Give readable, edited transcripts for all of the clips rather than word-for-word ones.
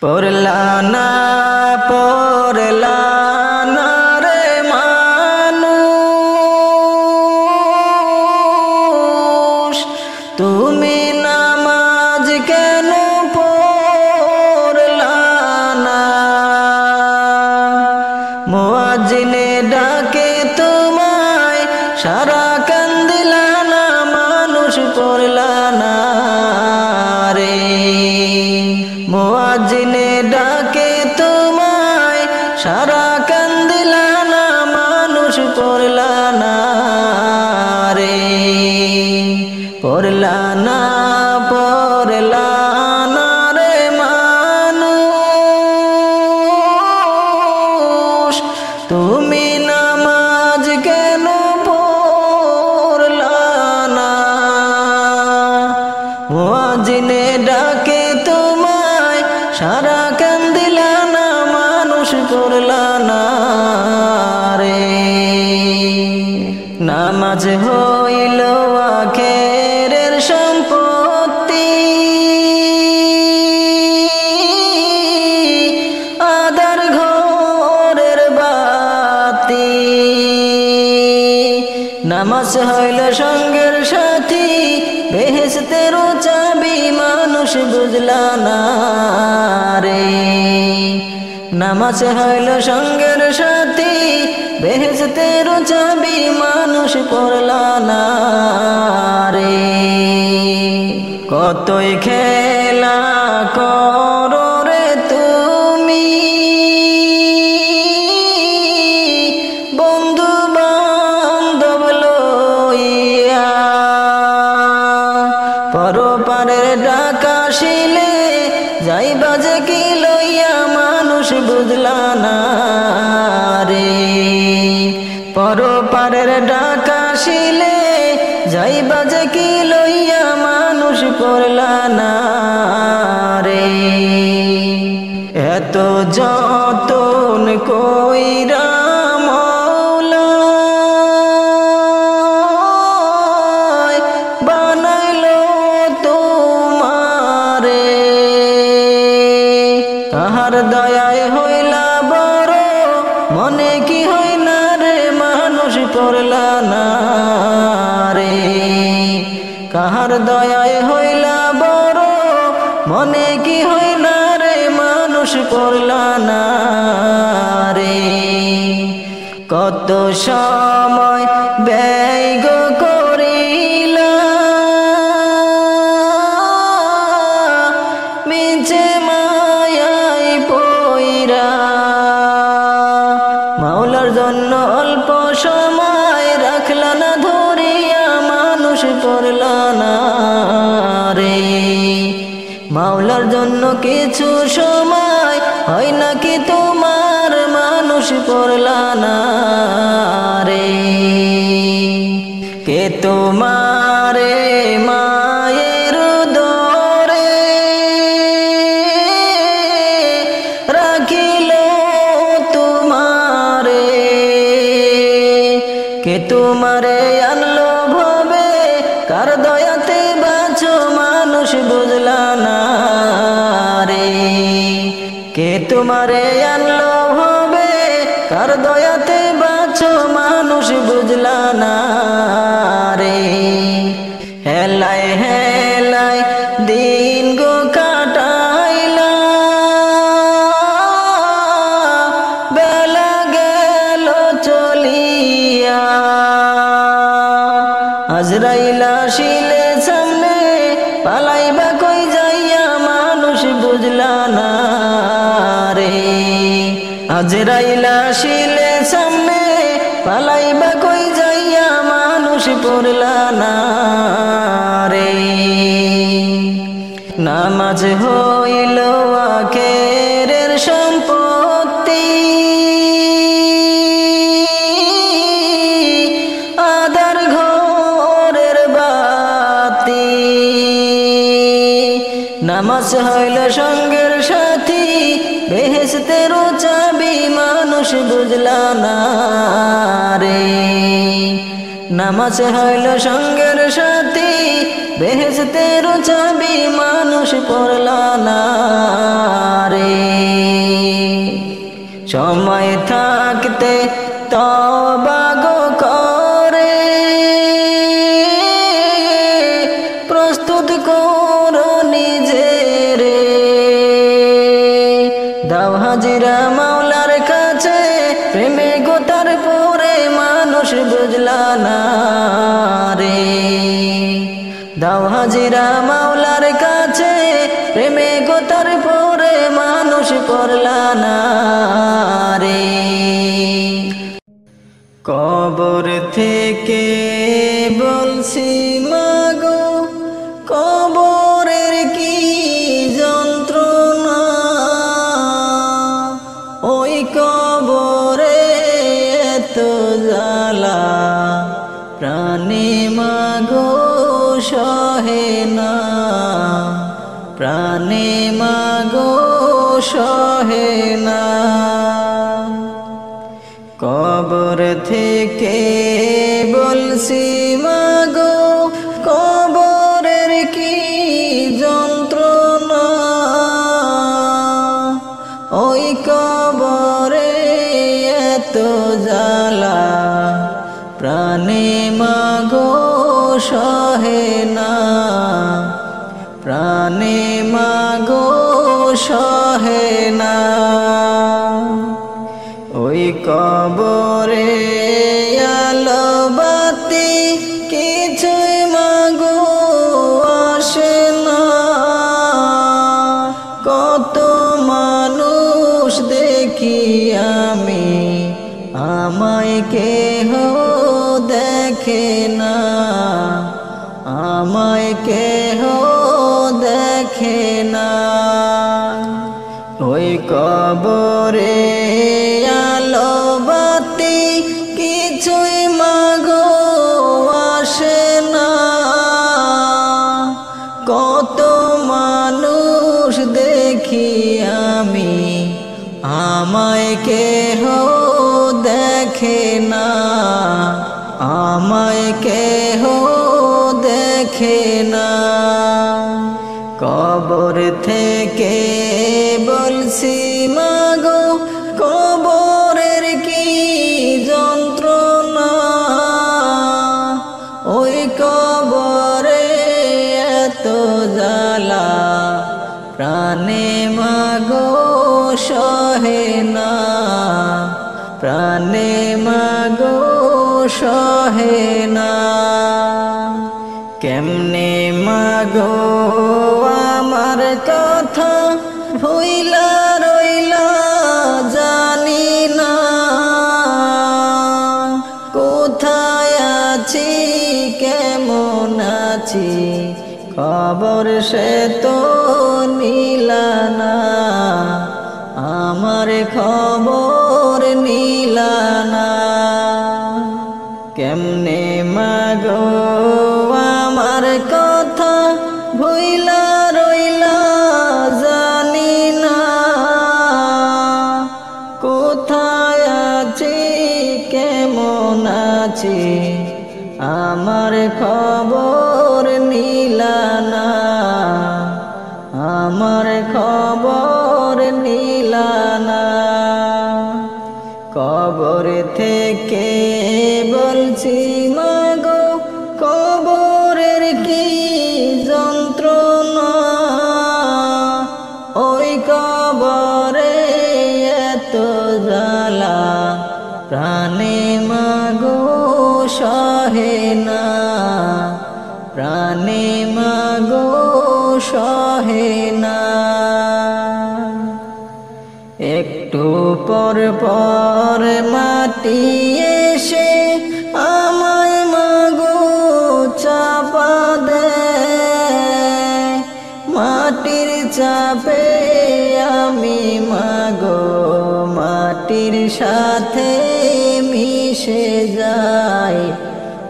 পড়লা না পড়লা না রে মানুষ, তুমি নামাজ কেন পড়লা না? মুয়াজ্জিনে ডাকে তোমায়, সারা কান দিলা না, মানুষ পড়লা না রে। মুয়াজ্জিনে ডাকে তোমায়, সারা কান দিলা না, মানুষ পড়লা না রে। পড়লা না পড়লা না রে মানুষ, তুমি নামাজ কেন পড়লা না? মুয়াজ্জিনে ডাকে তোমায়, সারা কান দিলা না, মানুষ পড়লা না রে। নামাজ হইল আখেরের সম্পত্তি, আদার ঘরের বাতি। নামাজ হইল সঙ্গের সাথী, বেহেশতের চাবি, মানুষ বুঝলা না রে। নামাজ হইল সঙ্গের সাথী, বেহেশতের চাবি, মানুষ পড়লা না রে। কতই খেলা করো রে তুমি, বন্ধু বান্ধব লইয়া, পরপারের ডাক আসিলে যাইবা যে কি লইয়া, মানুষ বুঝলা না রে। পরপারের ডাক আসিলে যাইবা যে কি লইয়া, মানুষ পড়লা না রে। এত যতন কইরা মওলা বানাইলো তোমারে, কাহার দয়ায় হইলা বড়, মনে কি হয় না রে, মানুষ পড়লা না রে। কাহার দয়ায় হইলা বড়, মনে কি হয় না রে, মানুষ পড়লা না রে। কত সময় ব্যয় গো করিলা, মিছে মায়াই পইরা। মাওলার জন্য অল্প সময় রাখলা না ধরিয়া, মানুষ পড়লা না রে। মাওলার জন্য কিছু সময় হয় নাকি তোমার, মানুষ পড়লা না রে। কে তোমারে মায়ের দরে রাখিল তোমারে, কে তোমারে আনলো ভবে, কার দয়াতে বাঁচো, মানুষ বুঝলা না রে। কে তোমারে আনলো ভবে, কার দয়াতে বাঁচো, মানুষ বুঝলা না রে। হেলায় হেলায় দিন গো কাটাইলা, বেলা গেল চলিয়া। আজরাইল আসিলে সামনে, পালাইবা কই যাইয়া, মানুষ বুঝলা না রে। আজরাইল আসিলে সামনে, পালাইবা কই যাইয়া, মানুষ পড়লা না রে। নামাজ হইল আখেরের সম্পত্তি, আদার ঘরের বাতি। নামাজ হইল সঙ্গের সাথী, বেহেশতের চাবি, মানুষ বুঝলা না রে। নামাজ হইল সঙ্গের সাথী, বেহেশতের চাবি, মানুষ পড়লা না রে। সময় থাকতে তওবা গো করে প্রস্তুত করো নিজেরে দাও হাজিরা মাওলার কাছে প্রেমে গোতার পরে মানুষ বুঝলা না রে দাও হাজিরা মাওলার কাছে প্রেমে গোতার পরে মানুষ করলা না রে কবর থেকে বলছি মাগো কবরের কি যন্ত্রণা ওই কবরে এত জ্বালা প্রাণে মাগো সহে না প্রাণে মাগো সহে না কবর থেকে বলছি মাগো কবরের কি যন্ত্রণা ওই কবরে এত জ্বালা প্রাণে মাগো সহে না প্রাণে মাগো সহে না ওই কবরে আলো বাতি কিছুই মাগো আসে না কত মানুষ দেখি আমি আমায় কেহ দেখে না আমায় কেহ দেখে না ওই কবরে আলো বাতি কিছুই মাগো আসে না কত মানুষ দেখি আমি আমায় কেহ দেখে না আমায় কেহ দেখে না কবর থেকে বলছি মাগো কবরের কি যন্ত্রণা ওই কবরে এত জ্বালা প্রাণে মাগো সহে না প্রাণে মাগো সহে না কেমনে মাগো আমার কথা ভুইলা রইলা জানি না কোথায় আছি কেমন আছি খবর সে তো নিলা না আমার খবর নিলা না কেমনে মাগো আমার কথা ভুইলা রইলা জানি না কোথায় আছি কেমন আছি আমার খবর নিলা না আমার খবর নিলা না কবর থেকে বলছি মাগো কবরের কি যন্ত্রণা ওই কবরে এত জ্বালা প্রাণে মাগো সহে না প্রাণে মাগো সহে না একটু পর পর মাটি এসে আমায় মাগো চাপা দে মাটির চাপে আমি মাগো মাটির সাথে মিশে যাই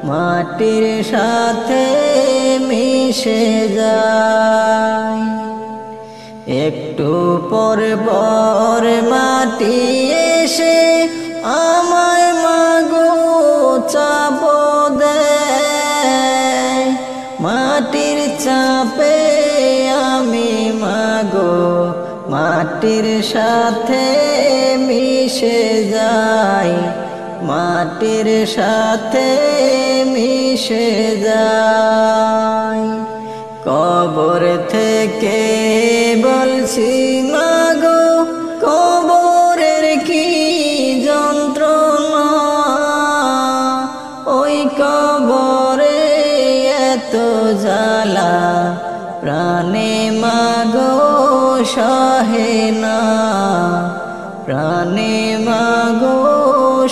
মাটির সাথে মিশে যাই একটু পর পর মাটি এসে আমায় মাগো চাপ দেয় মাটির চাপে আমি মাগো মাটির সাথে মিশে যায়, মাটির সাথে মিশে যায়। কবর থেকে বলছি মাগো, কবরের কি যন্ত্রণা, ওই কবরে এত জ্বালা প্রাণে মাগো সহে না, প্রাণে মাগো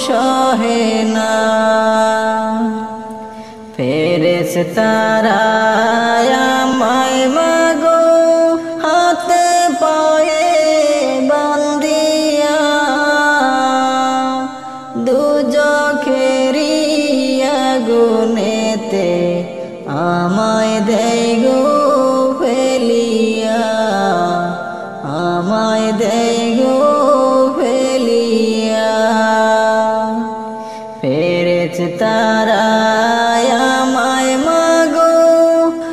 সহে না। ফেরেশতারা আমায় মাগো হাতে পায়ে বান্ধিয়া, দুজখেরি আগুনেতে আমায় দেয় গো ফেলিয়া, আমায় দেয় গো ফেলিয়া। ফেরেশতারা আমায় মাগো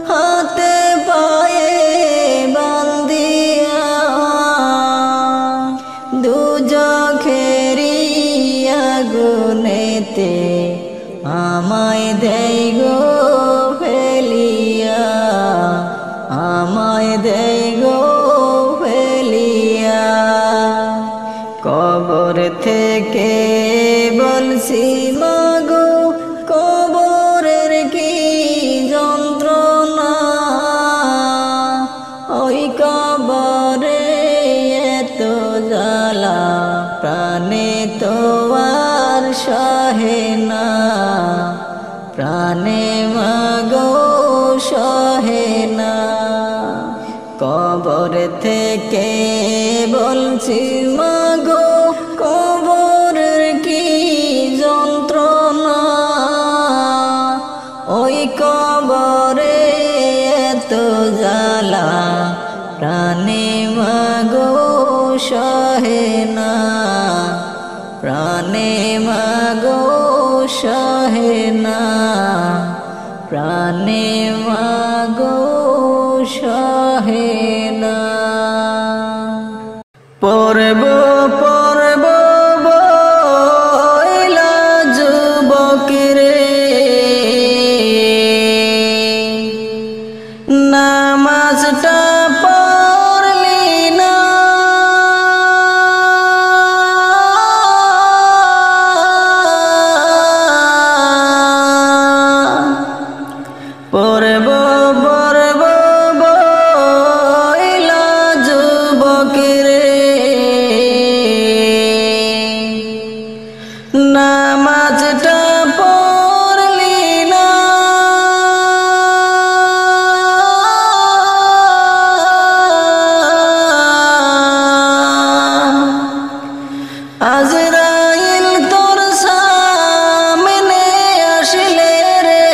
হাতে পায়ে বান্ধিয়া, দুজখেরি আগুনেতে আমায় দেয় গো ফেলিয়া, আমায় দেয় গো ফেলিয়া। কবর থেকে বলছি মাগো, কবরের কি যন্ত্রণা, ওই কবরে এত জ্বালা প্রাণে তো আর সহে না, প্রাণে মাগো সহে না। কবর থেকে বলছি মাগো, কবরের কি যন্ত্রণা, ওই কবরে এত জ্বালা প্রাণে মাগো সহে না, প্রাণে মাগো সহে না, প্রাণে মাগো সহে না। পরব পরব বইলা যুবকরে, নামাজটা পড়লি না, পরব পরব বইলা যুবকরে, নামাজটা পড়লি না, আজরাইল তোর সামনে আসলে রে,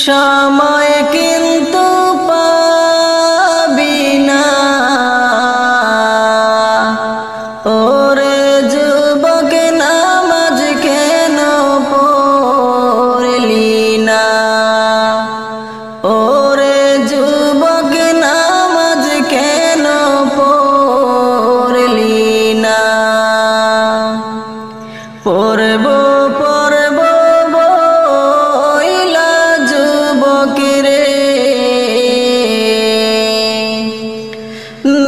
সময় কিন্তু পাবি না, ওরে যুবক নামাজ কেন পড়লি না, ওরে যুবক নামাজ কেন পড়লি না। পড়ব পড়ব বইলা যুবকরে,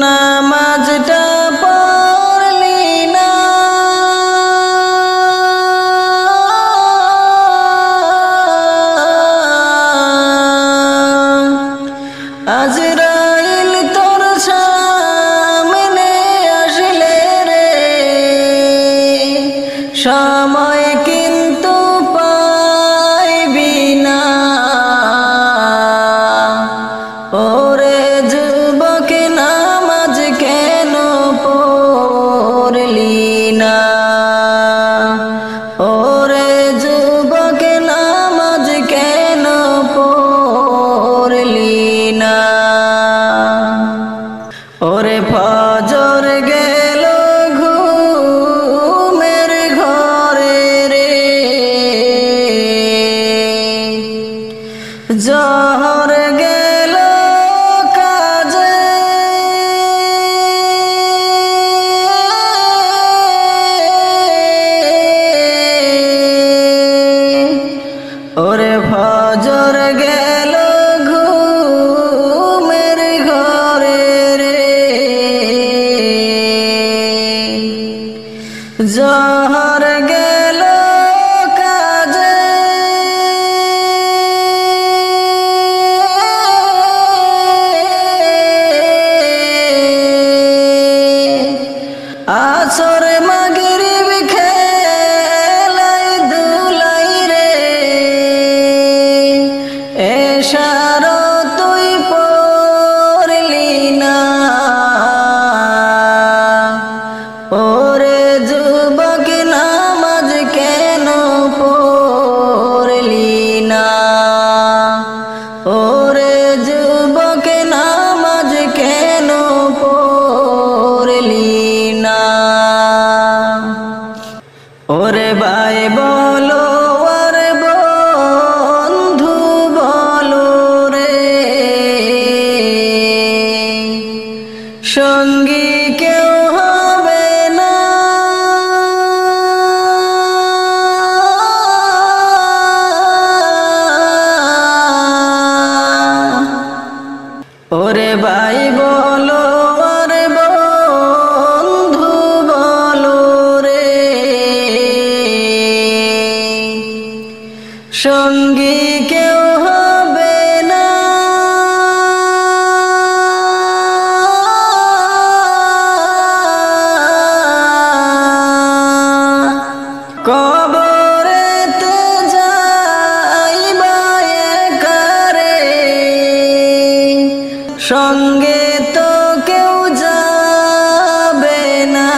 নামাজটা পড়লি না, আজরাইল তোর সামনে আসলে রে, সময় কিন্তু পাইবি না, ওরে যুবক নামাজ সঙ্গী কেউ হবে না, ওরে ভাই বলো আর বন্ধু বলো রে, সঙ্গী কেউ হবে না, কবরেতে যাইবা একা রে, সঙ্গে তো কেউ যাবে না,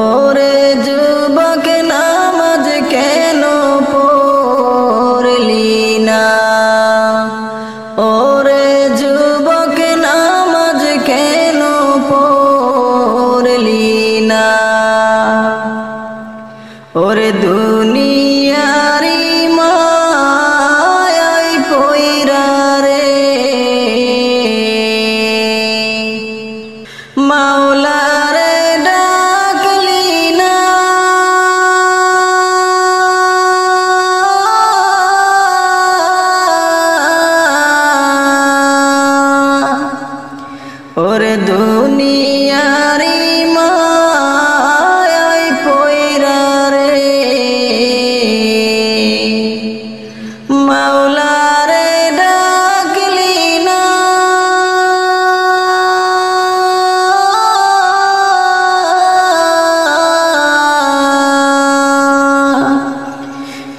ওরে যুবক নামাজ কেন পড়লি না, ওরে যুবক নামাজ কেন পড়লি না, ওরে দুনিয়ারি মায়ায় পইরা রে, মাওলারে ডাকলি না, ওরে দুনিয়ারি মায়ায় পইরা রে, মাওলারে ডাকলি না,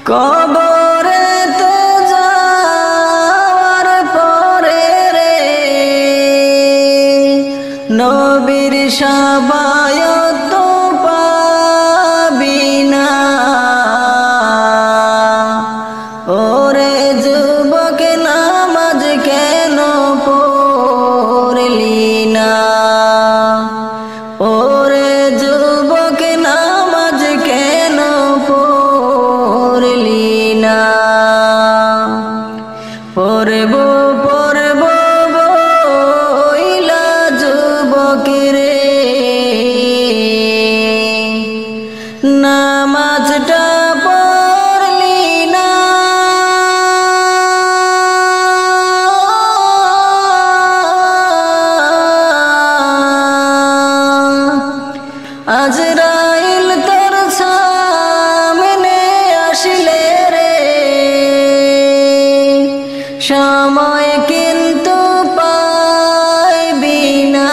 কবরেতে যাওয়ার পরে রে, নবীর শাফায়াত পাবি না, ওরে যুবক নামাজ কেন পড়লি না, ওরে যুবক নামাজ কেন পড়লি না, পড়ব পড়ব বইলা যুবক রে, নামাজটা পড়লি না, আজরাইল তোর সামনে আসলে রে, সময় কিন্তু পাইবি না,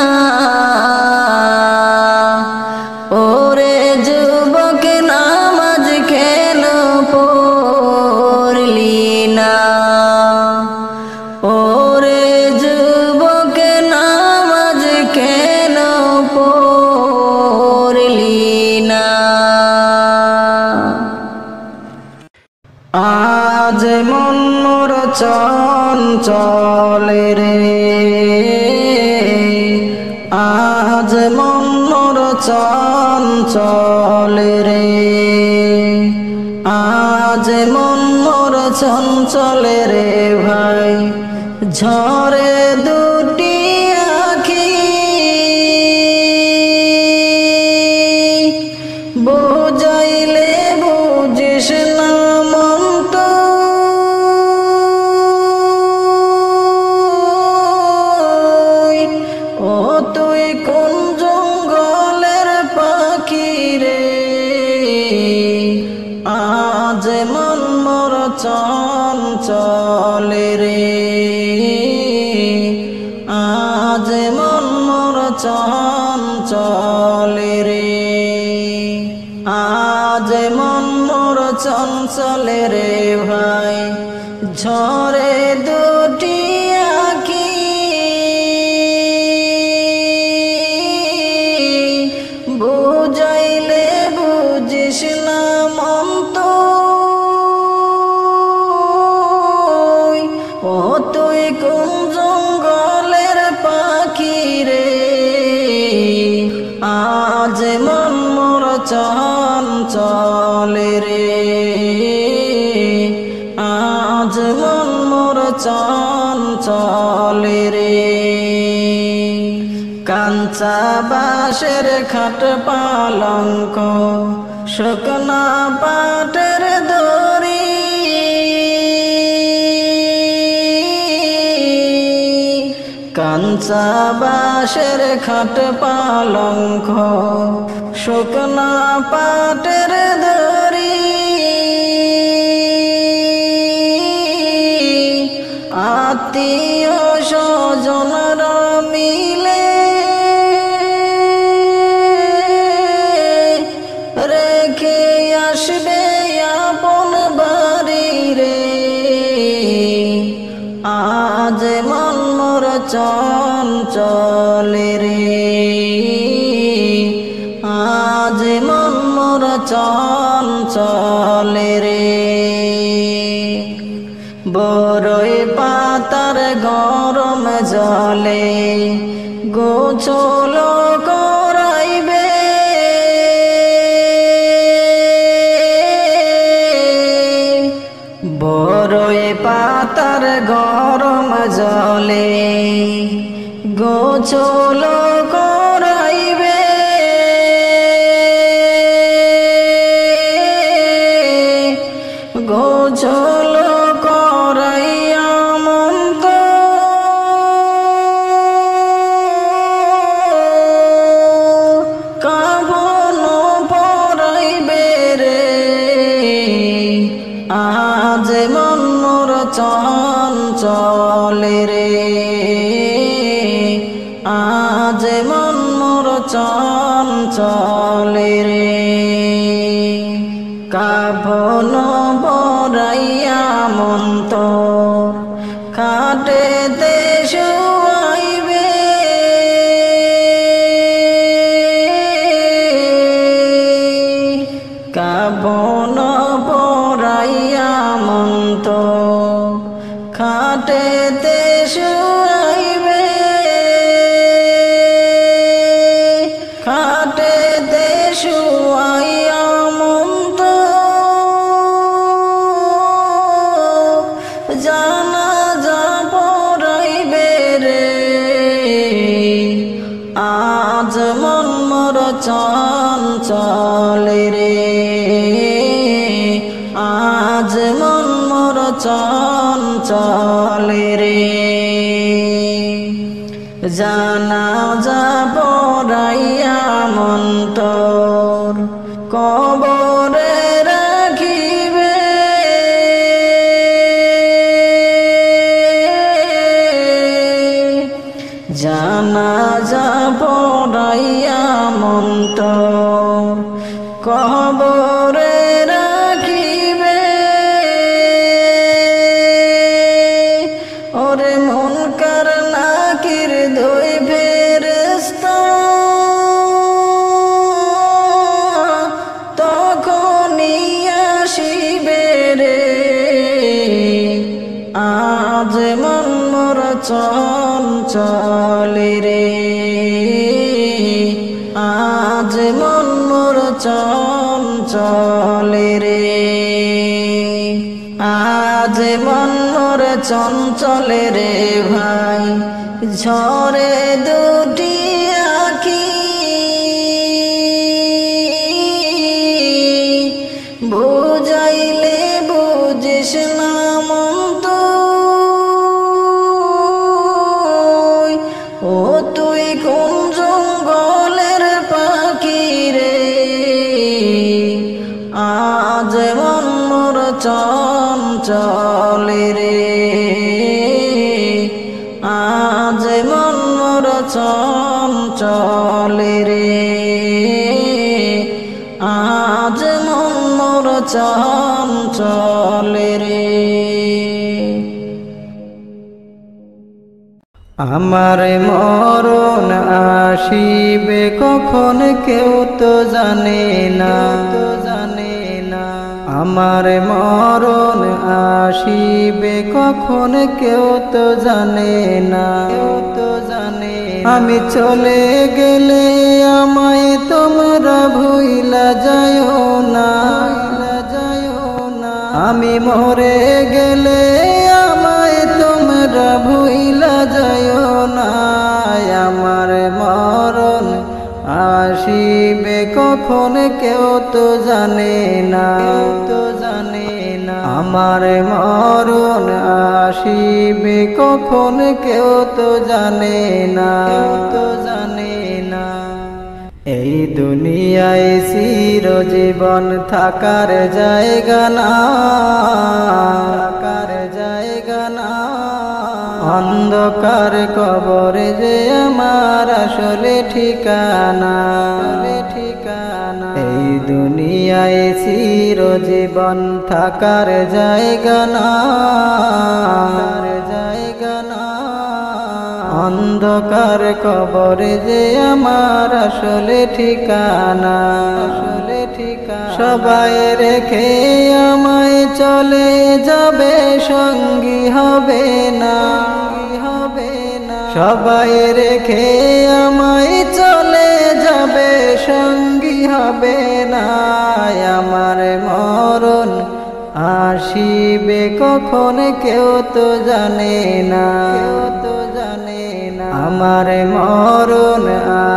ওরে যুবক নামাজ কেন পড়লি না, ওরে যুবক নামাজ কেন পড়লি না, আজ মনোর চঞ্চল রে, আজ মনোর চঞ্চল রে, আজ মনোর চঞ্চল রে ভাই, ঝরে দুটি আখি, বুঝাইলে বুঝিস না মন তো, ও তুই কোন জঙ্গলের পাখি রে, আজ মন মোর চঞ্চল রে, আজ মন মোর চঞ্চল রে, আজ মন মোর চঞ্চল রে ভাই, ঝরে দুটি আখি, বুঝাইলে বুঝিস না মন তো, ও তুই কোন জঙ্গলের পাখি রে, আজ মন মোর চঞ্চল রে, আজ মন মোর চঞ্চল চলে রে। কাঞ্চা বাঁশের খাট পালঙ্ক শুকনা পাটের দড়ি, কাঞ্চা বাঁশের খাট পালঙ্ক শুকনা পাটের দড়ি, আত্মীয় স্বজনরা মিলে রেখে আসবে আপন বাড়ি রে। আজ মন মোর চঞ্চল রে, আজ মন মোর চঞ্চল রে। বরই পাতার গরম জলে গোছল করাইবে, বরই পাতার গরম জলে গোছল করাইবে, গোছল করাইয়া মন্ত কাবন পরাইবে রে। আজ মন মোর চঞ্চল রে, আজ মন মোর চঞ্চল রে। কাবন পরাইয়া মন্ত খাটেতে শুয়াইবে, কাবন পরাইয়া মন্ত খাটেতে শুয়াইবে, খাটেতে শুয়াইয়া মন্ত জানাজা পড়াইবে রে। আজ মন মোর চঞ্চল রে, আজ মন মোর চঞ্চল রে। জানাজা পড়াইয়া মন্তর কবরে রাখিবে, জানাজা পড়াইয়া মন্তর কবরে রাখিবে। ওরে মুনকার নাকির দুই ফেরেশতা তখনই আসিবে রে। আজ মন মোর চঞ্চল রে, আজ মন মোর চঞ্চল রে, আজ মন মোর চঞ্চল রে ভাই। ঝরে দুটি আঁখি বুঝাইলে বুঝিস না মন তুই, ও তুই কোন জঙ্গলের পাখি রে। আজ মন মোর চঞ্চল রে, আজ মন মোর চঞ্চল রে, আজ মন মোর চঞ্চল রে। আমার মরণ আসিবে কখন কেউ তো জানে না, জানে না। আমার মরণ আসিবে কখন কেউ তো জানে না, কেউ তো জানে। আমি চলে গেলে আমায় তোমরা ভুইলা যাও না, যাও না। আমি মরে গেলে আমায় তোমরা তোমরা ভুইলা যাইও না, আমার মরণ আসিবে কখন কেউ তো জানে না, আমার মরণ আসিবে কখন কেউ তো জানে না, এই দুনিয়ায় চিরজীবন থাকার জায়গা না, অন্ধকার কবরে যে আমার আসলে ঠিকানা, এই দুনিয়ায় চিরজীবন থাকার জায়গা না, অন্ধকার কবরে যে আমার আসলে ঠিকানা, সবাই রেখে আমায় চলে যাবে সঙ্গী হবে না, সবাই রেখে আমায় চলে যাবে সঙ্গী হবে না, আমার মরণ আসিবে কখন কেউ তো জানে না, আমার মরণ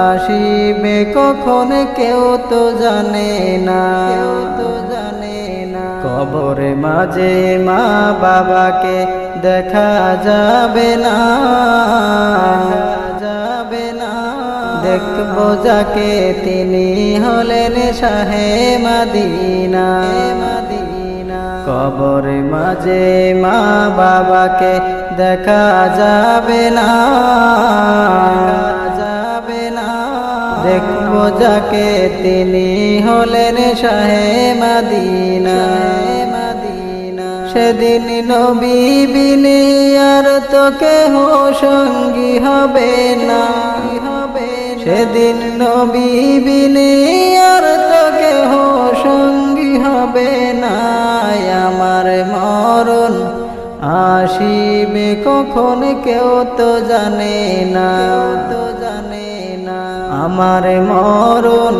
আসিবে কখন কেউ তো জানে না, কবরে মাঝে মা বাবাকে দেখা যাবে না, দেখবো যাকে তিনি হলেন শাহে মদিনা, কবরে মাঝে মা বাবাকে দেখা যাবে না, দেখবো যাকে তিনি হলেন শাহে মদিনা, সেদিন নবী বিনে আর তো কেহ সঙ্গী হবে না, সেদিন নবী বিনে আর তো কেহ সঙ্গী হবে না, আমার মরণ আসিবে কখন কেউ তো জানে না, আমার মরণ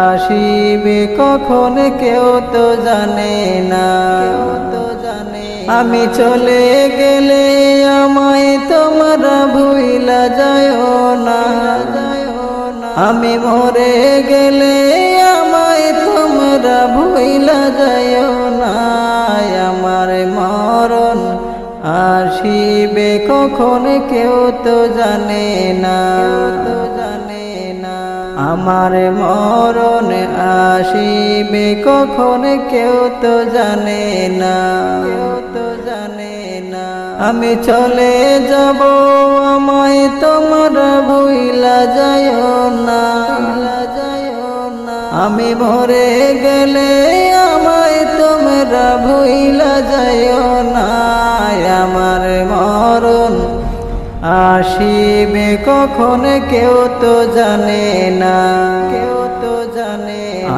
আসিবে কখন কেউ তো জানে না, আমি চলে গেলে আমায় তোমরা ভুইলা যাইও না, আমি মরে গেলে আমায় তোমরা ভুইলা যাইও না, আমার মরণ আসিবে কখন কেউ তো জানে না, আমার মরণ আসিবে কখন কেউ তো জানে না, আমি চলে যাব আমায় তোমরা ভুইলা যাইও না, আমি মরে গেলে আমায় তোমরা ভুইলা যাইও না, আমার মরণ আসিবে কখন কেউ তো জানে না,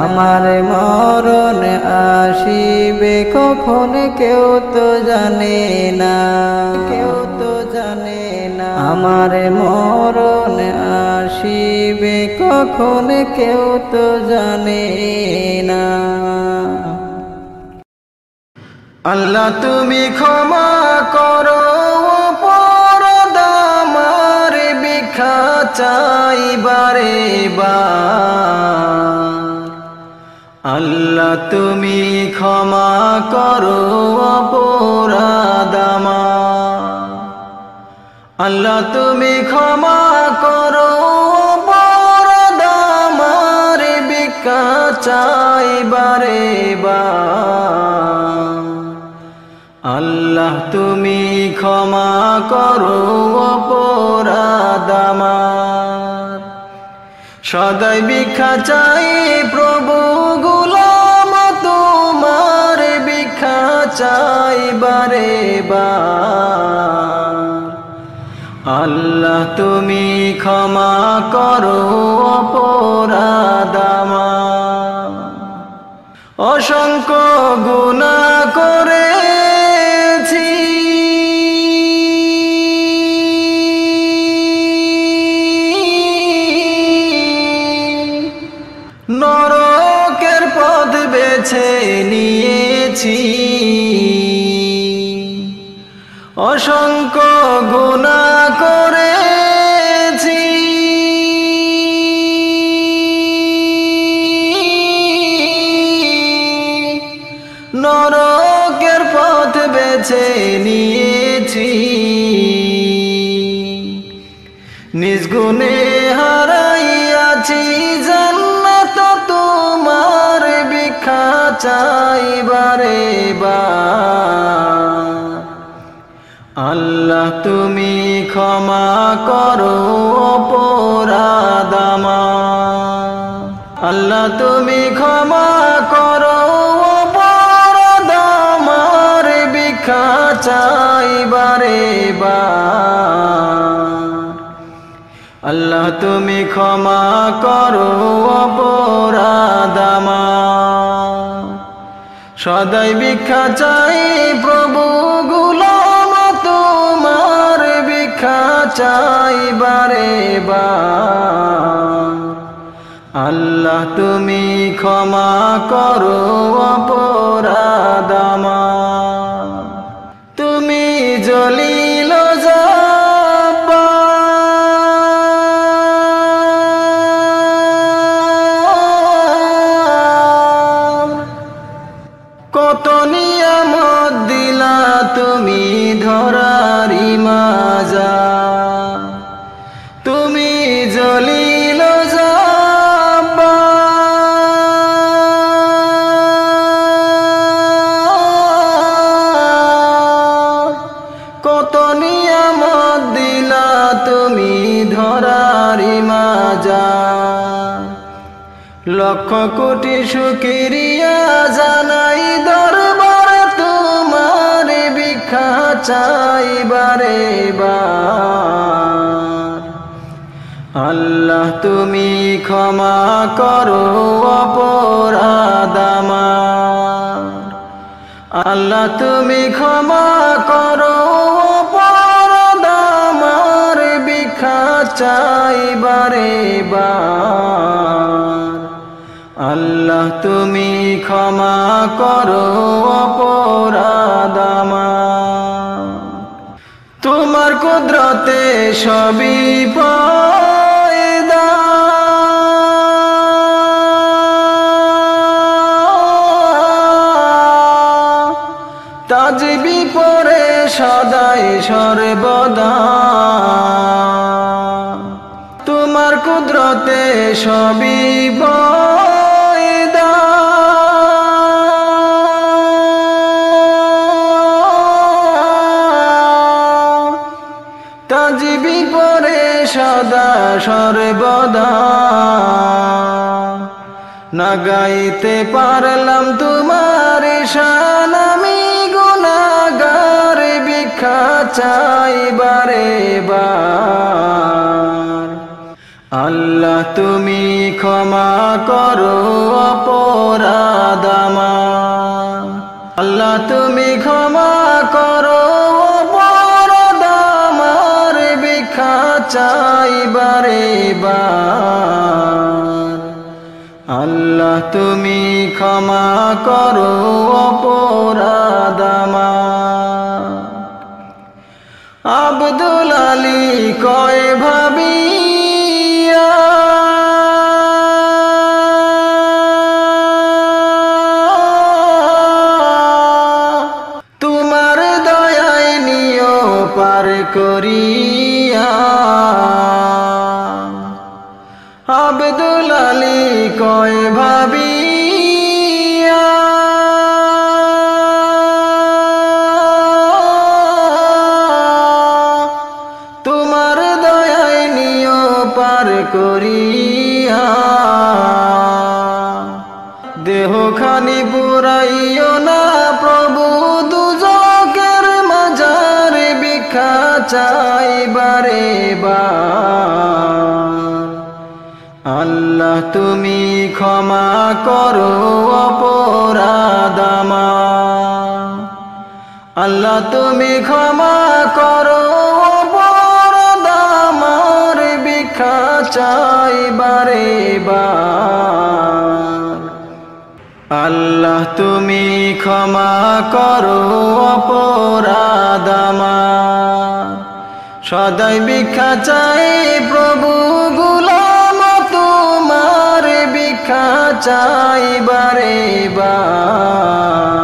আমার মরণ আসিবে কখন কেউ তো জানে না, আমার মরণ আসিবে কখন কেউ তো জানে না। আল্লাহ তুমি ক্ষমা করো পরদামার ভিক্ষা চাই বারে বার, আল্লাহ তুমি ক্ষমা করো অপরাধ আমার, আল্লাহ তুমি ক্ষমা করো অপরাধ আমার ভিক্ষা চাই বারে বার, আল্লাহ তুমি ক্ষমা করো অপরাধ আমার, সদাই ভিক্ষা চাই প্রভু গোলাম তোমার ভিক্ষা চাই বারে বার, আল্লাহ তুমি ক্ষমা করো অপরাধ আমার, অসংখ্য গুনাহ করেছি নরকের পথ বেছে নিয়েছি, অসংখ্য নিজ গুণে হারাইয়াছি জান্নাত তোমার ভিক্ষা চাই বারে বার। আল্লাহ তুমি ক্ষমা করো অপরাধ আমার, আল্লাহ তুমি ক্ষমা করো অপরাধ আমার, ভিক্ষা চাই বারে বার। আল্লাহ তুমি ক্ষমা করো অপরাধ আমার, সদাই ভিক্ষা চাই প্রভু গোলাম তোমার, ভিক্ষা চাই বারে বার। আল্লাহ তুমি ক্ষমা করো অপরাধ আমার, তুমি জলিল জাব্বার, কত নিয়ামত দিলা তুমি ধরারি মাজা, তুমি জলিল জাব্বার, কত নিয়ামত দিলা তুমি ধরারি মাজা। লক্ষ কোটি শুকরিয়া জানাই দরবার তোমার, ভিক্ষা চাই বারে বার। আল্লাহ তুমি ক্ষমা করো অপরাধ আমার, আল্লাহ তুমি ক্ষমা করো অপরাধ আমার, ভিক্ষা চাই বারে বার। আল্লাহ তুমি ক্ষমা করো অপরাধ আমার, তোমার কুদরতে সবই পয়দা, তাজবি পরে সদাই সর্বদা, তোমার কুদরতে সবই পয়দা, তাজবি পরে সদা সর্বদা। না গাইতে পারলাম তোমার শান আমি গুনাহগার, ভিক্ষা চাই বারে বার। আল্লাহ তুমি ক্ষমা করো অপরাধ আমার, আল্লাহ তুমি ক্ষমা করো অপরাধ আমার, ভিক্ষা চাই বারে বার। আল্লাহ তুমি ক্ষমা করো অপরাধ আমার। আব্দুল আলী কয় ভাবিয়া, তোমার দয়ায় নিও পার করিয়া। আব্দুল আলী কয় ভাবিয়া, তোমার দয়ায় নিও পার করিয়া। দেহখানি পুরাইও না প্রভু দুজকের মাঝার, ভিক্ষা চাই বারে বার। আল্লাহ তুমি ক্ষমা করো অপরাধ আমার, আল্লাহ তুমি ক্ষমা করো অপরাধ আমার, ভিক্ষা চাই বারে বার। আল্লাহ তুমি ক্ষমা করো অপরাধ আমার, সদাই ভিক্ষা চাই প্রভু গোলাম তোমার, ভিক্ষা চাই বারে বার।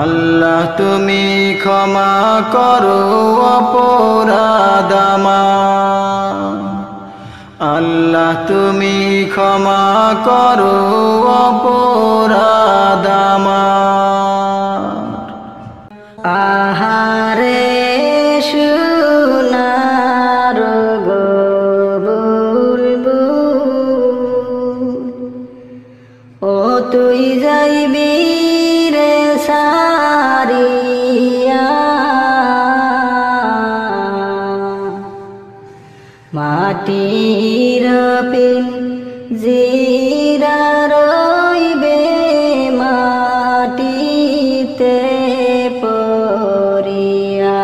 আল্লাহ তুমি ক্ষমা করো অপরাধ আমার। তুমি ক্ষমা করো অপরাধ আমার। আহারে সোনার গো বুলবুল, ও তুই যাইবি রে সারিয়া, মাটির পিঞ্জিরা রইবে মাটিতে পড়িয়া।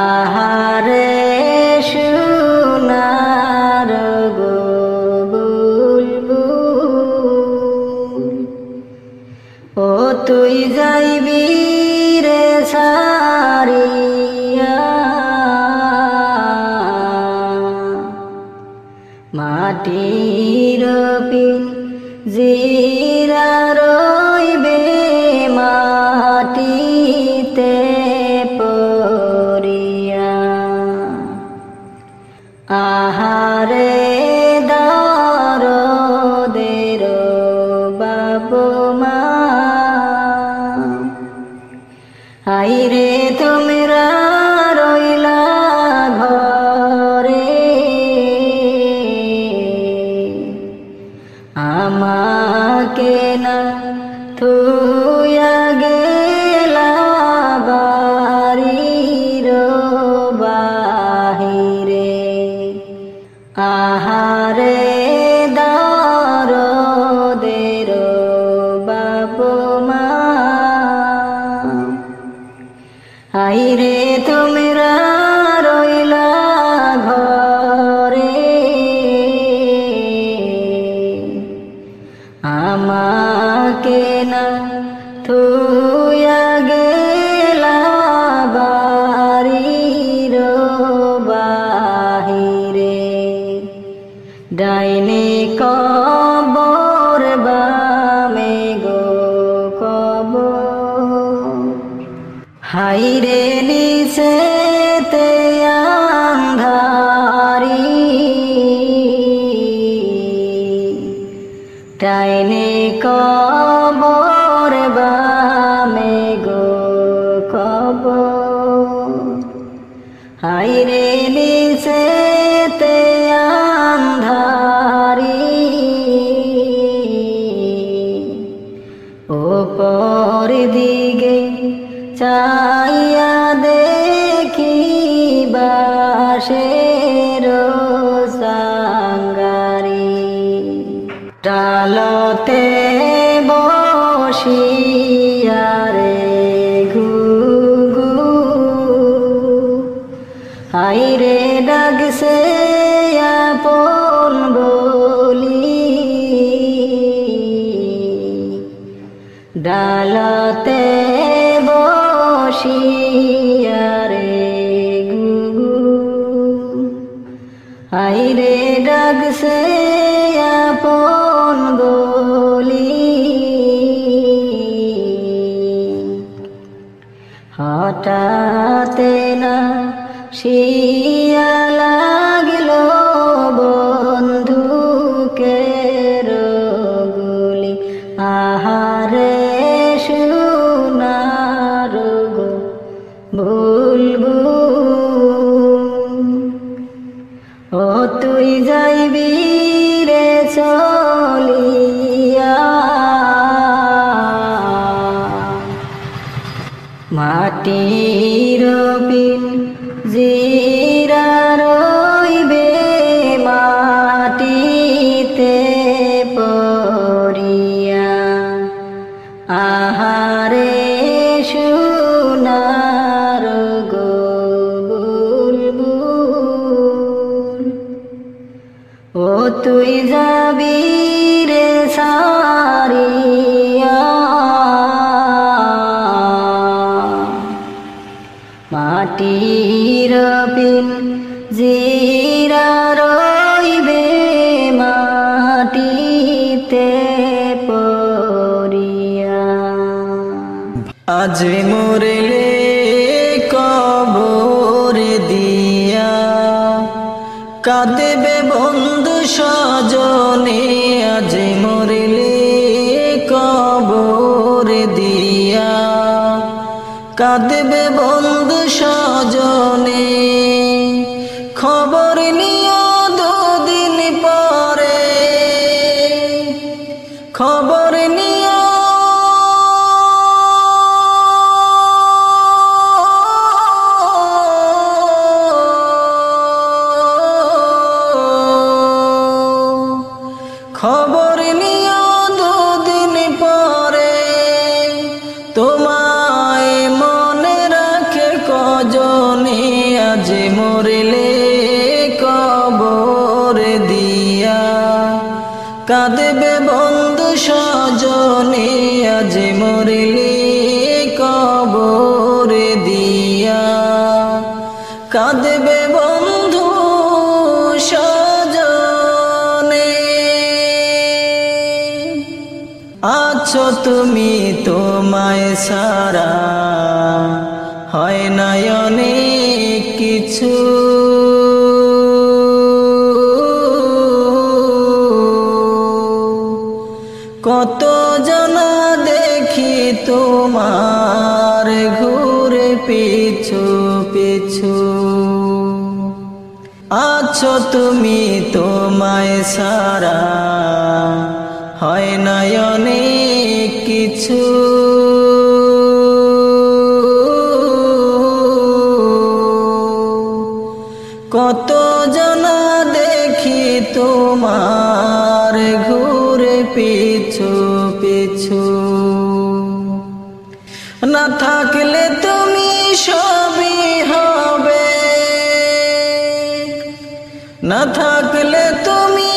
আহারে সোনার গো বুলবুল, ও তুই যাইবি রে সারিয়া, মাটির পিঞ্জিরা রইবে মাটিতে পড়িয়া। আহারে দরদের বাবু মা, আইরে তোমরা রইলা ঘরে, আমাকে না থুইয়া গেলা বাড়ির বাহিরে। আহারে দরদের বাবু মা, আইরে তোমরা রইলা ঘরে, আমাকে না থুইয়া গেলা বাড়ির বাহিরে। ডাইনে কবর বামে গো কবর, হাইরে নিচেতে আন্ধারি, ডাইনে কবর বামে গো কবর, হাইরে নিচেতে আন্ধারি, ওপর দিকে চাইয়া দেখি বাঁশের সাঙ্গারি, ডালতে বসিয়া রে ঘুঘু, হাইরে ডাকছে আপন বলি, ডালতে বসিয়া রে ঘুঘু, হাইরে ডাকছে আপন বলি। হঠাতে না শিয়া লাগিল বন্ধুকের গুলি, আহারে সোনার গো বুলবুল, ও তুই যাইবি রে চলিয়া, মাটির পিঞ্জিরা রইবে মাটিতে পড়িয়া। আহারে সোনার গো বুলবুল, ও তুই যাবি রে সারিয়া, মাটির পিঞ্জিরা রইবে মাটিতে পড়িয়া। আজ মরলে কবর দিয়া কাঁদবে বন্ধু স্বজনে আজ মরলে কবর দিয়া, কাঁদবে বন্ধু স্বজনে খবর নিও দুদিন পরে, খবর নিও খবর নিও দুদিন পরে, তোমায় মনে রাখে কজনে আজ মরলে কবর দিয়া, কাঁদবে বন্ধু স্বজনে আজ মরলে কবর দিয়া, কাঁদবে বন্ধু স্বজনে। আছো তুমি তোমায় সারা হয় না অনেক কিছু, কত জনা দেখি তোমার ঘুরে পিছু পিছু, আছো তুমি তোমায় সারা হয় না অনেক কিছু, কত জনা দেখি তোমার ঘুরে পিছু পিছু, না থাকলে তুমি সবই হবে, না থাকলে তুমি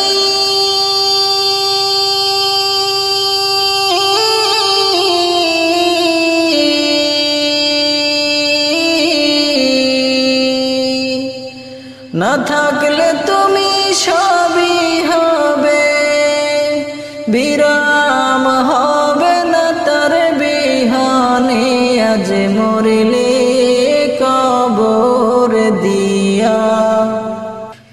না থাকলে তুমি সবই হবে, বিরাম হবে না তার বিহানে আজ মরলে কবর দিয়া,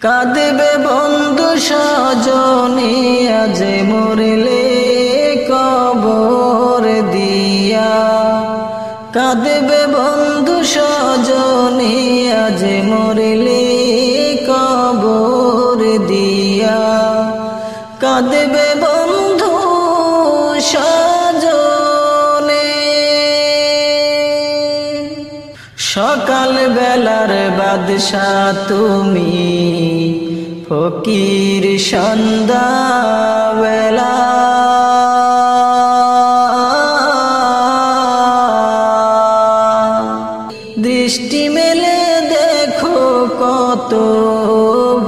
কাঁদবে বন্ধু স্বজনে আজ মরলে কবর দিয়া, কাঁদবে বন্ধু স্বজনে আজ মরলে কবর দিয়া, কাঁদবে বন্ধু স্বজনে। সকাল বেলার বাদশা তুমি, ফকির সন্ধ্যা বেলা, দৃষ্টি মেলে দেখো কত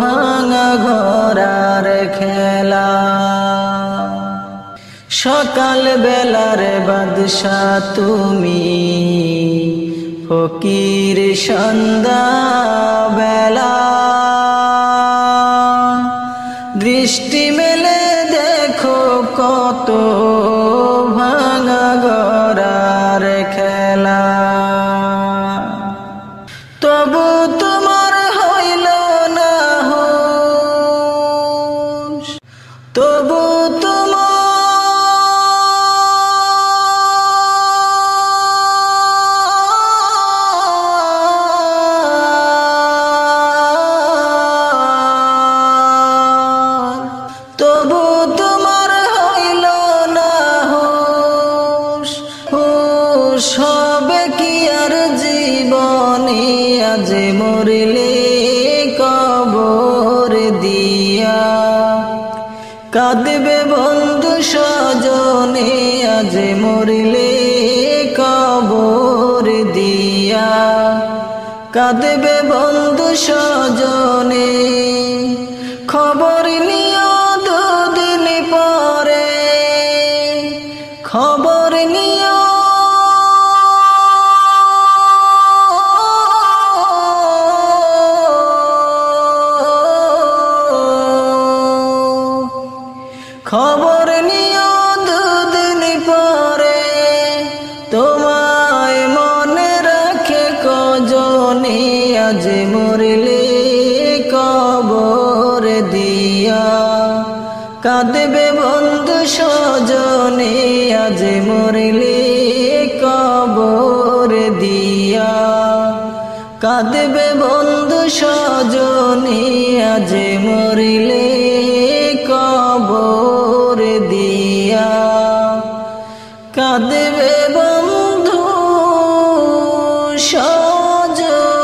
ভাঙা ঘরার খেলা, সকাল বেলার বাদশা তুমি, ফকির সন্ধ্যা বেলা, দৃষ্টি মেলে দেখো কত ভাঙা ঘরার খেলা, তবু তোমার হইল না হুঁশ, তবু তোমার তবু তোমার হইল না হুঁশ, হুঁশ হবে কি আর জীবনে আজ মরলে কবর দিয়া, কাঁদবে বন্ধু স্বজনে আজ মরলে কবর দিয়া, কাঁদবে বন্ধু স্বজনে খবর নিও দুদিন পরে, খবর নিও খবর নিও দুদিন পরে, তোমায় মনে রাখে কজনে আজ মরলে কাঁদবে বন্ধু স্বজনে আজ মরলে কবর দিয়া, কাঁদবে বন্ধু স্বজনে আজ মরলে কবর দিয়া, কাঁদবে বন্ধু স্বজনে।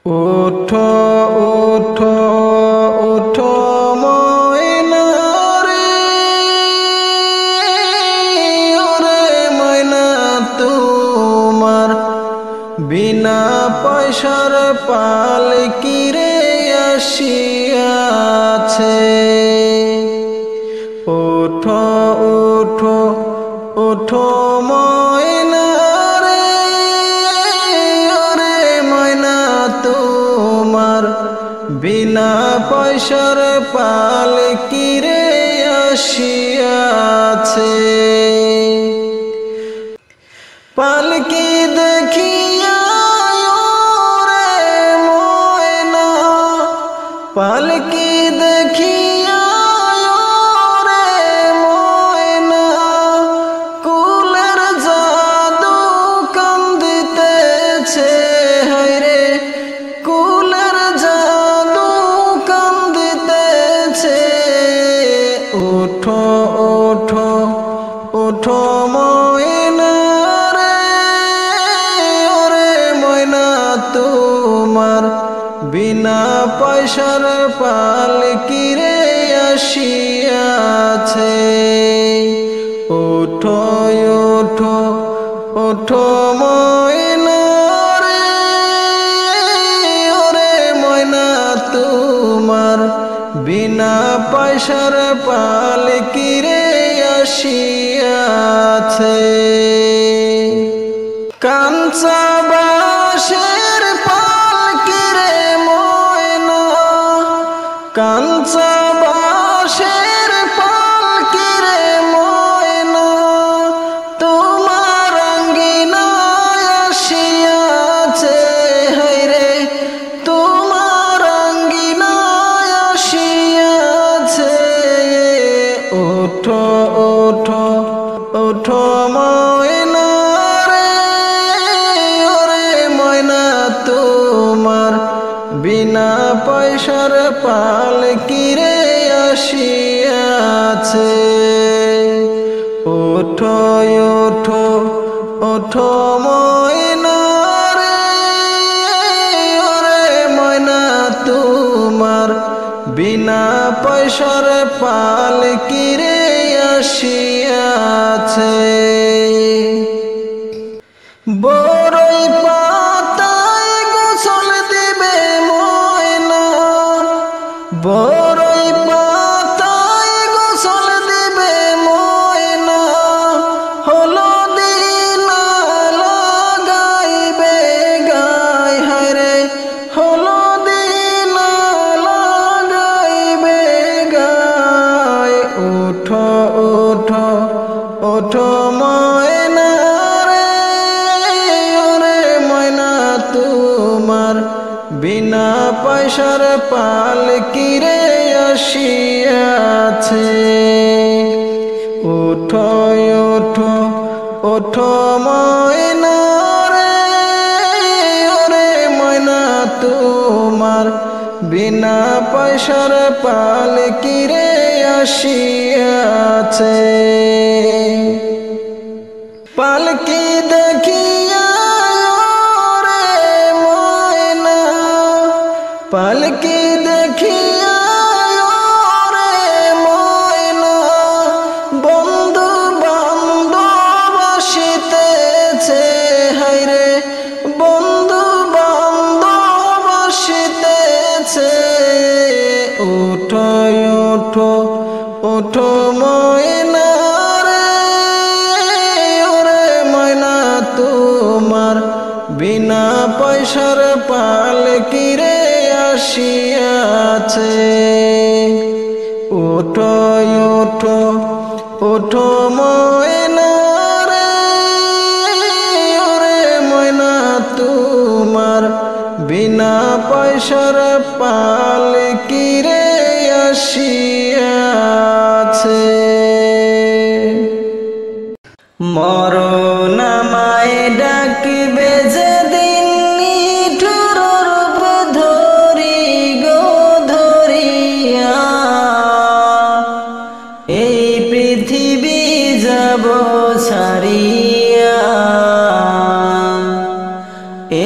ওঠো ওঠো ওঠো ময়না রে, ওরে ময়না তোমার বিনা পয়সার পালকি রে আসিয়াছে। ওঠো ওঠো ওঠো ময়না রে, ওরে ময়না তোমার বিনা পয়সার পালকি রে আসিয়াছে। পালকি দেখিয়া রে ময়না, পালকি দেখিয়া রে ময়না, কুলের জাদু কান্দিতেছে হায়রে, কুলের জাদু কান্দিতেছে। ওঠো ওঠো ওঠো ময়না রে, ওরে ময়না তোমার বিনা পয়সার পালকি রে আসিয়াছে। ওঠো ওঠো ওঠো ময়না রে, ওরে ময়না তোমার বিনা পয়সার পালকি রে আসিয়াছে। কাঞ্চা বাঁশের পালকি রে ময়না, কাঞ্চা বাঁশের পালকি রে ময়না, তোমার আঙ্গিনায় আসিয়াছে হায়রে, তোমার আঙ্গিনায় আসিয়াছে। ওঠো ওঠো ওঠো ময়না রে, ওরে ময়না তোমার বিনা পয়সার পালকি রে আসিয়াছে। ওঠো ওঠো ওঠো ময়না রে, ওরে ময়না তোমার বিনা পয়সার পালকি রে আসিয়াছে। বড়ই পাতায় গোসল দিবে ময়না, বড়ই পাতায় গোসল দিবে ময়না, হলদি না লাগাইবে গায় হায়রে, হলদি না লাগাইবে গায়। ওঠো ওঠো ওঠো ময়না রে, ওরে ময়না তোমার বিনা পয়সার পালকি রে আসিয়াছে। ওঠো ওঠো ওঠো ময়না রে, ওরে ময়না তোমার বিনা পয়সার পালকি রে আসিয়াছে। পালকি দেখিয়া রে ময়না, পালকি দেখিয়া রে ময়না, বন্ধু বান্ধব আসিতেছে হায়রে, বন্ধু বান্ধব আসিতেছে। ওঠো ওঠো ওঠো ময়না রে, ওরে ময়না তোমার বিনা পয়সার পালকি রে আসিয়াছে। ওঠো ওঠো ওঠো ময়না রে, পালকিরে আসিয়াছে। মরণ আমায় ডাকিবে যেদিন নিঠুর রূপ ধরি গো ধরিয়া, এই পৃথিবী যাব ছাড়িয়া,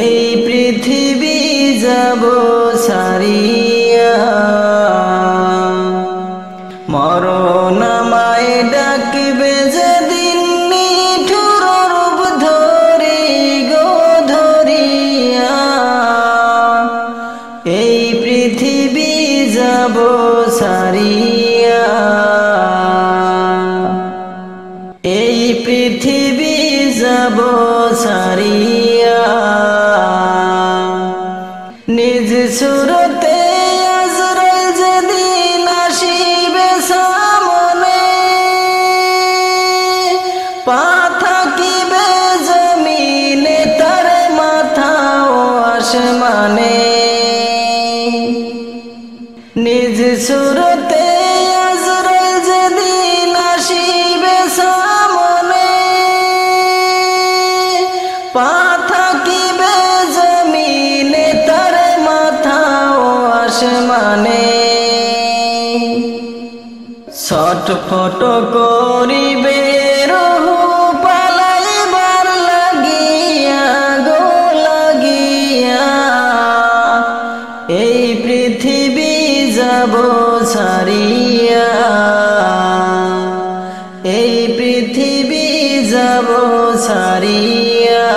এই পৃথিবী যাব ছাড়িয়া। মরণ আমায় ডাকিবে যেদিন নিঠুর রূপ ধরি গো ধরিয়া, এই পৃথিবী যাব ছাড়িয়া, এই পৃথিবী যাব ছাড়িয়া। নিজ সুরতে আজরাইল যেদিন আসিবে সামনে, পা থাকিবে জমিনে তার মাথাও আসমানে। নিজ সুরতে আজরাইল যেদিন আসিবে সামনে, পা থাকিবে জমিনে তার মাথাও আসমানে। ছটফট করিবে রহু পালাইবার লাগিয়া গো লাগিয়া, এই পৃথিবী যাব ছাড়িয়া, এই পৃথিবী যাব ছাড়িয়া।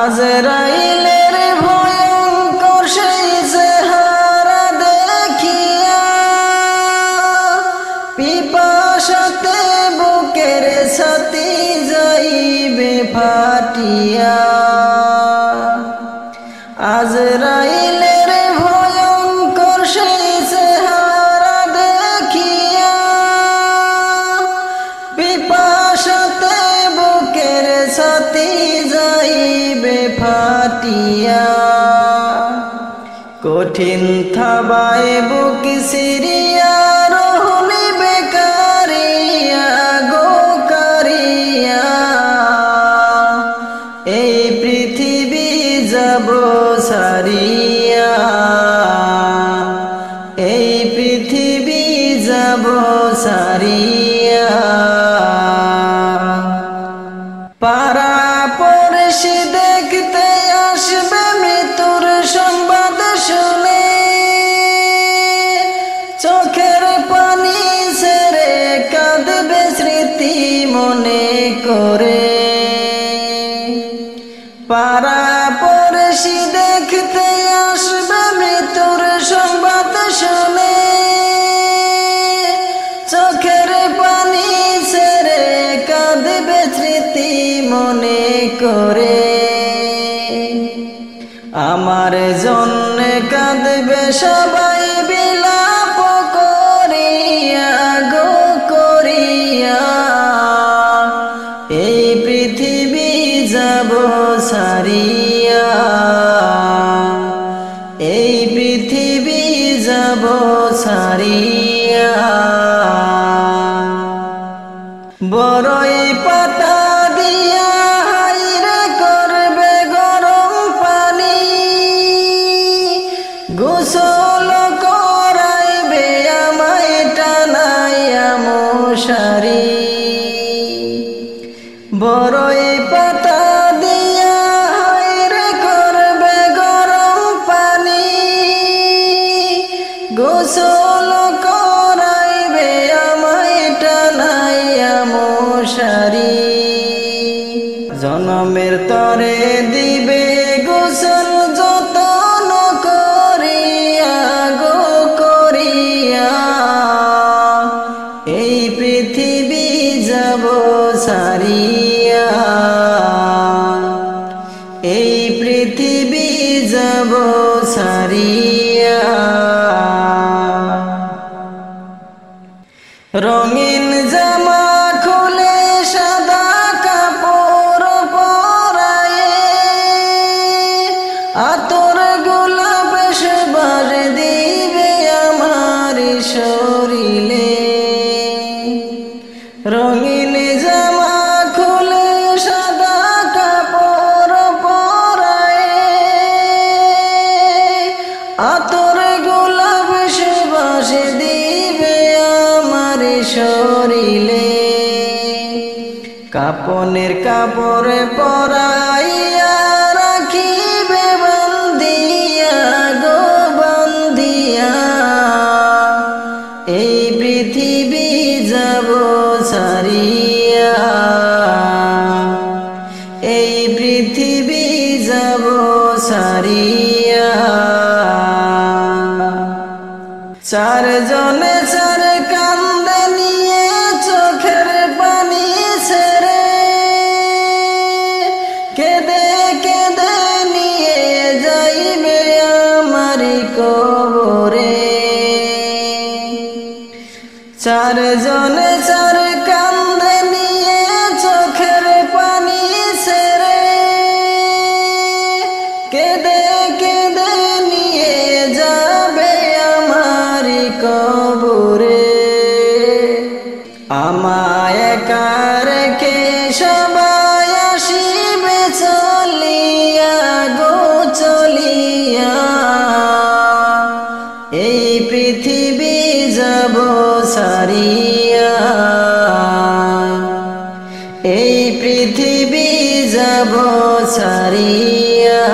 আজরাইলের ভয়ঙ্কর সেই চেহারা দেখিয়া, পিপাসাতে বুকের ছাতি যাইবে ফাটিয়া। আজরাইলের ভয়ঙ্কর সেই চেহারা দেখিয়া, পিপাসাতে বুকের ছাতি যাইবে ফাটিয়া। কঠিন থাবায় বুক সিরিয়া রহুনি বেকারিয়া গো কারিয়া, এই পৃথিবী যাব ছাড়িয়া, এই পৃথিবী যাব ছাড়িয়া। পাড়া পড়শি দেখতে আসবে মৃত্যুর সংবাদ শুনে, চোখের পানি ছেড়ে কাঁদবে স্মৃতি মনে করে। পাড়া পড়শি দেখতে আসবে মৃত্যুর সংবাদ শুনে, চোখের পানি ছেড়ে কাঁদবে স্মৃতি মনে করে। আমার জন্য কাঁদবে সবাই বিলাপ করিয়া গো করিয়া, এই পৃথিবী যাব ছাড়িয়া, এই পৃথিবী যাব ছাড়িয়া। বড়ই পাতা দিয়া হাইরে করবে গরম পানি, গোসল করাইবে আমায় টানাইয়া মশারি। বড়ই পাতা দিয়া হাইরে করবে গরম পানি, গোসল করাইবে আমায় টানাইয়া মশারি। জনমের তরে দিবে গোসল যতন করিয়া গো করিয়া, এই পৃথিবী যাব ছাড়িয়া, এই পৃথিবী যাব ছাড়িয়া। রঙিন জামা খুলে সাদা কাপড় পরায়ে, রঙিন জামা খুলে সাদা কাপড় পরায় আতর গোলাপ সুবাস দিবে আমার শরীরে কাপনের কাপড় পরাইয়া রাখিবে বান্ধিয়া গো বান্ধিয়া এই পৃথিবী যাব সারিয়া এই পৃথিবী যাব সারিয়া চারজনে চার কান্দে নিয়ে চোখের পানি ছেড়ে কেঁদে কেঁদে নিয়ে যাইবে আমার কবরে চারজনে চার কান্দে নিয়ে চোখের পানি ছেড়ে কেঁদে কেঁদে নিয়ে যাবে আমার কবরে আমায় একা রেখে সবাই আসিবে চলিয়া গো চলিয়া এই পৃথিবী যাব সারিয়া এই পৃথিবী যাব সারিয়া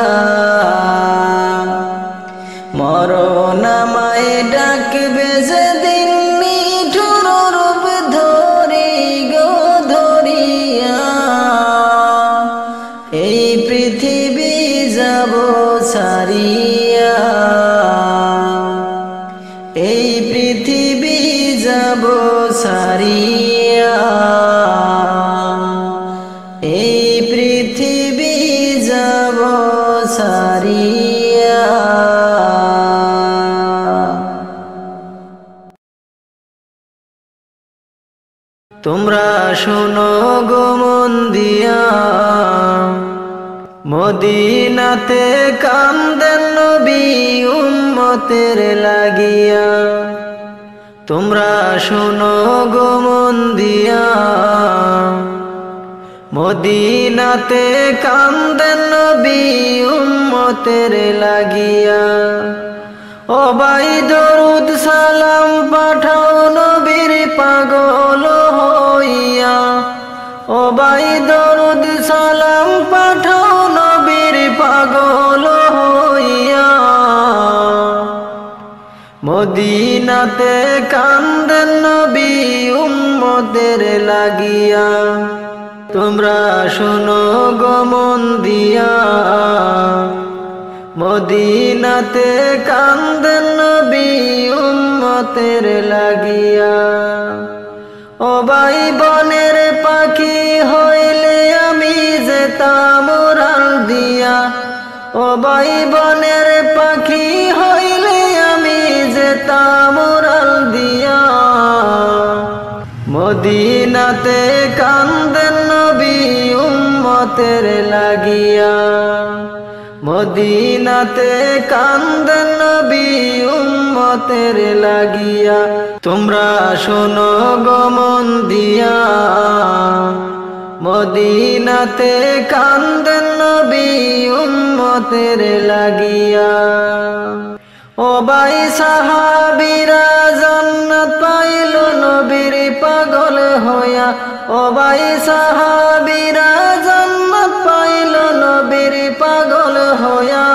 মরণ আমায় ডাকবে যেদিন নিঠুর রূপ ধরি গো ধরিয়া এই পৃথিবী যাব সারিয়া এই পৃথিবী যাব সারিয়া এই পৃথিবী যাব সারিয়া তোমরা শোনো গো মন দিয়া মদিনাতে কান্দেন নবী উম্মতের লাগিয়া তোমরা শোনো গো মন দিয়া মদিনাতে কান্দেন নবী উম্মতের লাগিয়া ও ভাই দরুদ সালাম পাঠাও নবীর পাগল হইয়া ও ভাই দরুদ সালাম পাঠাও নবীর পাগল হইয়া মদিনাতে কান্দেন নবী উম্মতের লাগিয়া তোমরা শোনো গো মন দিয়া মদিনাতে কান্দেন নবী উম্মতের লাগিয়া ও ভাই বনের পাখি হইলে আমি যেতাম উড়াল দিয়া ও ভাই বনের পাখি হইলে আমি যেতাম উড়াল দিয়া মদিনাতে কান্দেন নবী উম্মতের লাগিয়া মদিনাতে কান্দেন নবী উম্মতের লাগিয়া তোমরা শোনো গো মন দিয়া মদিনাতে কান্দেন নবী উম্মতের লাগিয়া ও ভাই সাহাবীরা জান্নাত পাইল নবীর পাগল হইয়া ও ভাই সাহাবীরা জান্নাত পাইল নবীর পাগল হইয়া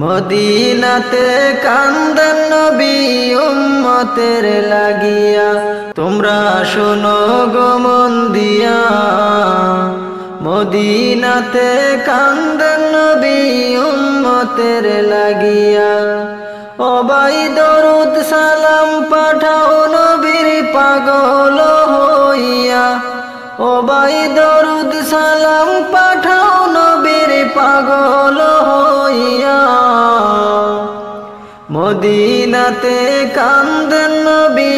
মদিনাতে কান্দেন নবী উম্মতের লাগিয়া তোমরা শোনো গো মন দিয়া মদিনাতে কান্দেন নবী উম্মতের লাগিয়া ও ভাই দরুদ সালাম পাঠাও নবীর পাগল হইয়া ও ভাই দরুদ সালাম পাঠাও নবীর পাগল হইয়া মদিনাতে কান্দেন নবী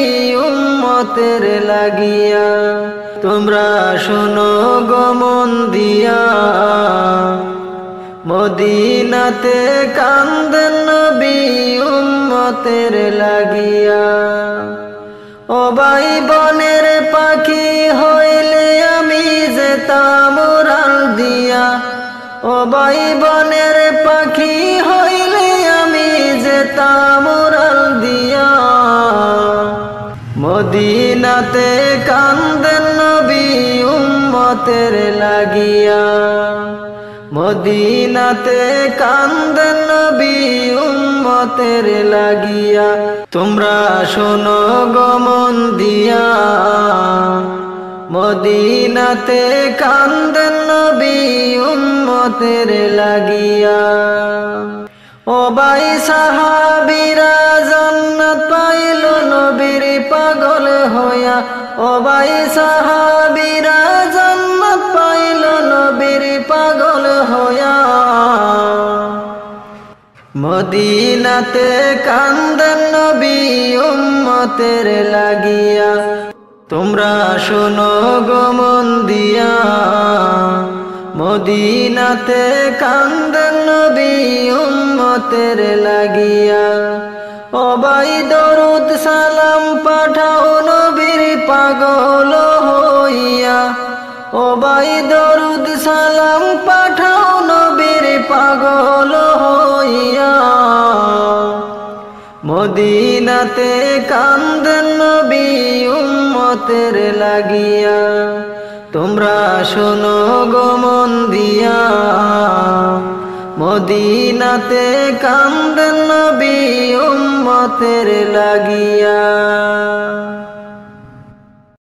উম্মতের লাগিয়া তোমরা শোনো গো মন দিয়া মদিনাতে কান্দেন নবী উম্মতের লাগিয়া ও ও ভাই বনের পাখি হইলে আমি যেতাম উড়াল দিয়া, ও ভাই বনের পাখি হইলে আমি যেতাম উড়াল দিয়া। মদিনাতে কান্দেন নবী উম্মতের লাগিয়া, মদিনাতে কান্দেন নবী উম্মতের লাগিয়া। তোমরা শোনো গো মন দিয়া, মদিনাতে কান্দেন নবী উম্মতের লাগিয়া। ও ভাই সাহাবীরা জান্নাত পাইল নবীর পাগল হইয়া, ও ভাই সাহাবীরা জান্নাত পাইল নবীর পাগল হইয়া। মদিনাতে কান্দেন নবী উম্মতের লাগিয়া। তোমরা শোনো গো মন দিয়া, মদিনাতে কান্দেন নবী উম্মতের লাগিয়া। ও ভাই দরুদ সালাম পাঠাও নবীর পাগল হইয়া, ও ভাই দরুদ সালাম পাঠাও নবীর পাগল হইয়া। মদিনাতে কান্দেন নবী উম্মতের লাগিয়া। তোমরা শোনো গো মন দিয়া, মদিনাতে কান্দেন নবী উম্মতের লাগিয়া।